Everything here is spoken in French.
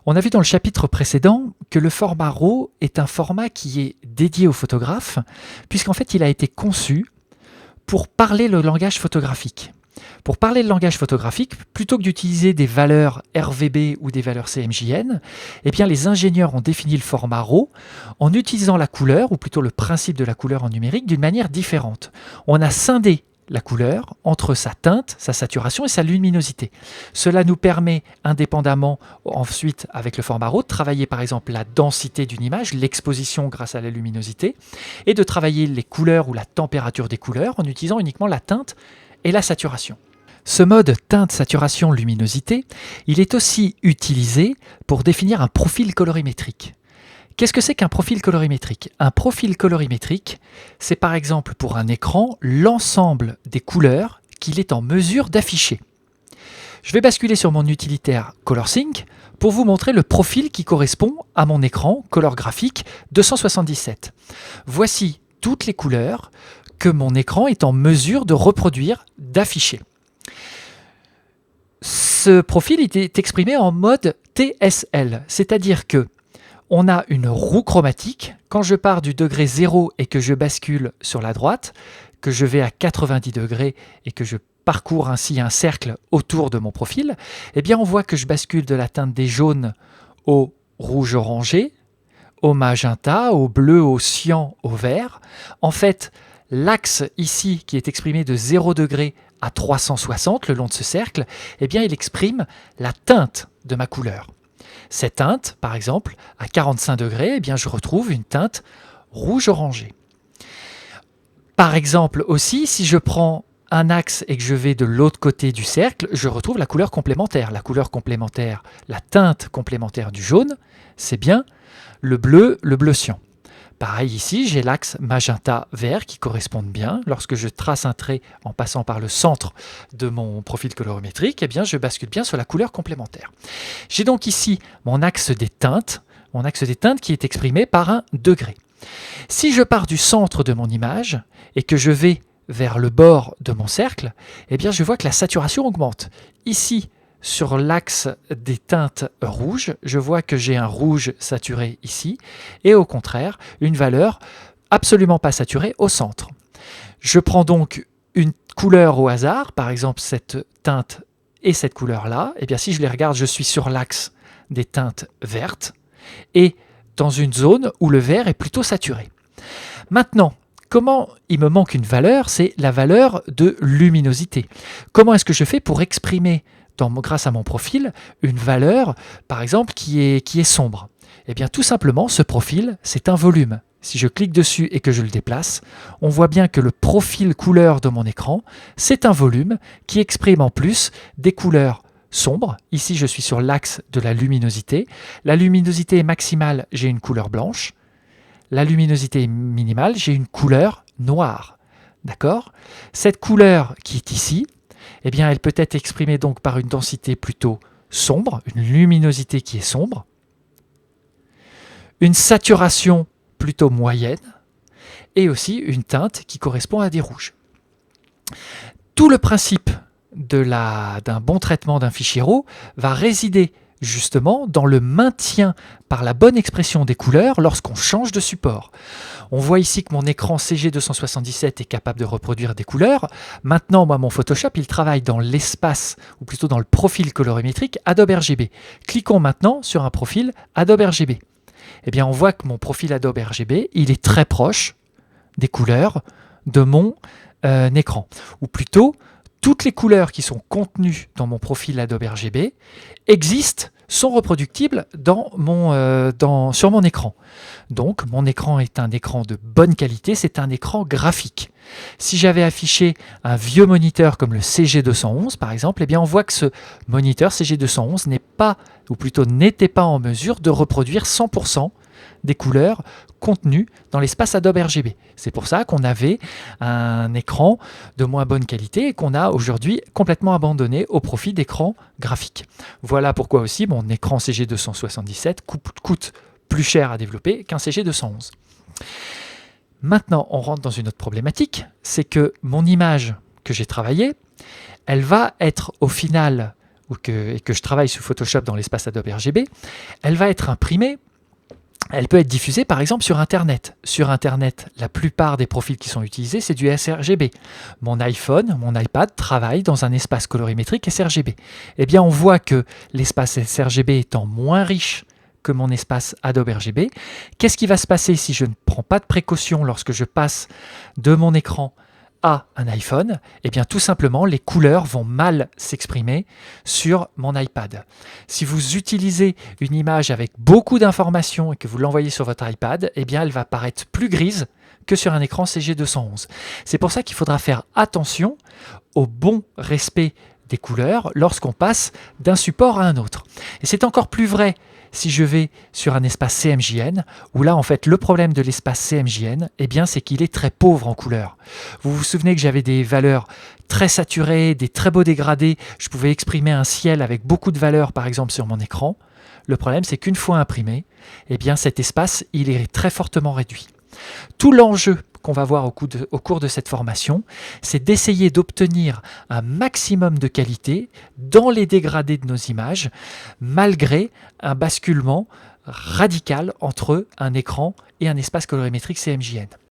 On a vu dans le chapitre précédent que le format RAW est un format qui est dédié aux photographes, puisqu'en fait il a été conçu pour parler le langage photographique. Pour parler le langage photographique, plutôt que d'utiliser des valeurs RVB ou des valeurs CMJN, eh bien les ingénieurs ont défini le format RAW en utilisant la couleur, ou plutôt le principe de la couleur en numérique, d'une manière différente. On a scindé la couleur entre sa teinte, sa saturation et sa luminosité. Cela nous permet, indépendamment ensuite avec le format RAW, de travailler par exemple la densité d'une image, l'exposition grâce à la luminosité, et de travailler les couleurs ou la température des couleurs en utilisant uniquement la teinte et la saturation. Ce mode teinte, saturation, luminosité, il est aussi utilisé pour définir un profil colorimétrique. Qu'est-ce que c'est qu'un profil colorimétrique ? Un profil colorimétrique, c'est par exemple pour un écran l'ensemble des couleurs qu'il est en mesure d'afficher. Je vais basculer sur mon utilitaire ColorSync pour vous montrer le profil qui correspond à mon écran Color Graphic 277. Voici toutes les couleurs que mon écran est en mesure de reproduire, d'afficher. Ce profil est exprimé en mode TSL, c'est-à-dire que on a une roue chromatique. Quand je pars du degré 0 et que je bascule sur la droite, que je vais à 90 degrés et que je parcours ainsi un cercle autour de mon profil, eh bien on voit que je bascule de la teinte des jaunes au rouge orangé, au magenta, au bleu, au cyan, au vert. En fait, l'axe ici qui est exprimé de 0 degré à 360 le long de ce cercle, eh bien il exprime la teinte de ma couleur. Cette teinte, par exemple, à 45 degrés, eh bien, je retrouve une teinte rouge-orangé. Par exemple aussi, si je prends un axe et que je vais de l'autre côté du cercle, je retrouve la couleur complémentaire. La couleur complémentaire, la teinte complémentaire du jaune, c'est bien le bleu cyan. Pareil ici, j'ai l'axe magenta-vert qui correspondent bien. Lorsque je trace un trait en passant par le centre de mon profil colorimétrique, eh bien, je bascule bien sur la couleur complémentaire. J'ai donc ici mon axe des teintes qui est exprimé par un degré. Si je pars du centre de mon image et que je vais vers le bord de mon cercle, eh bien, je vois que la saturation augmente. Ici, sur l'axe des teintes rouges, je vois que j'ai un rouge saturé ici, et au contraire, une valeur absolument pas saturée au centre. Je prends donc une couleur au hasard, par exemple cette teinte et cette couleur-là, et bien si je les regarde, je suis sur l'axe des teintes vertes, et dans une zone où le vert est plutôt saturé. Maintenant, comment il me manque une valeur, c'est la valeur de luminosité. Comment est-ce que je fais pour exprimer grâce à mon profil, une valeur, par exemple, qui est sombre? Eh bien, tout simplement, ce profil, c'est un volume. Si je clique dessus et que je le déplace, on voit bien que le profil couleur de mon écran, c'est un volume qui exprime en plus des couleurs sombres. Ici, je suis sur l'axe de la luminosité. La luminosité est maximale, j'ai une couleur blanche. La luminosité est minimale, j'ai une couleur noire. D'accord ? Cette couleur qui est ici, eh bien, elle peut être exprimée donc par une densité plutôt sombre, une luminosité qui est sombre, une saturation plutôt moyenne, et aussi une teinte qui correspond à des rouges. Tout le principe d'un bon traitement d'un fichier RAW va résider justement dans le maintien par la bonne expression des couleurs lorsqu'on change de support. On voit ici que mon écran CG277 est capable de reproduire des couleurs. Maintenant, moi, mon Photoshop, il travaille dans l'espace, ou plutôt dans le profil colorimétrique Adobe RGB. Cliquons maintenant sur un profil Adobe RGB. Eh bien, on voit que mon profil Adobe RGB, il est très proche des couleurs de mon écran. Ou plutôt, toutes les couleurs qui sont contenues dans mon profil Adobe RGB existent, sont reproductibles sur mon écran. Donc, mon écran est un écran de bonne qualité, c'est un écran graphique. Si j'avais affiché un vieux moniteur comme le CG211 par exemple, eh bien on voit que ce moniteur CG211 n'était pas en mesure de reproduire 100% des couleurs contenues dans l'espace Adobe RGB. C'est pour ça qu'on avait un écran de moins bonne qualité et qu'on a aujourd'hui complètement abandonné au profit d'écran graphique. Voilà pourquoi aussi mon écran CG277 coûte plus cher à développer qu'un CG211. Maintenant, on rentre dans une autre problématique, c'est que mon image que j'ai travaillée, elle va être au final, et que je travaille sous Photoshop dans l'espace Adobe RGB, elle va être imprimée. Elle peut être diffusée par exemple sur Internet. Sur Internet, la plupart des profils qui sont utilisés, c'est du sRGB. Mon iPhone, mon iPad travaille dans un espace colorimétrique sRGB. Eh bien, on voit que l'espace sRGB étant moins riche que mon espace Adobe RGB, qu'est-ce qui va se passer si je ne prends pas de précaution lorsque je passe de mon écran à un iPhone? Eh bien tout simplement les couleurs vont mal s'exprimer sur mon iPad. Si vous utilisez une image avec beaucoup d'informations et que vous l'envoyez sur votre iPad, eh bien elle va paraître plus grise que sur un écran CG211. C'est pour ça qu'il faudra faire attention au bon respect des couleurs lorsqu'on passe d'un support à un autre. Et c'est encore plus vrai si je vais sur un espace CMJN, où là en fait le problème de l'espace CMJN, eh bien c'est qu'il est très pauvre en couleurs. Vous vous souvenez que j'avais des valeurs très saturées, des très beaux dégradés, je pouvais exprimer un ciel avec beaucoup de valeurs par exemple sur mon écran. Le problème c'est qu'une fois imprimé, eh bien cet espace il est très fortement réduit. Tout l'enjeu qu'on va voir au cours de cette formation, c'est d'essayer d'obtenir un maximum de qualité dans les dégradés de nos images, malgré un basculement radical entre un écran et un espace colorimétrique CMJN.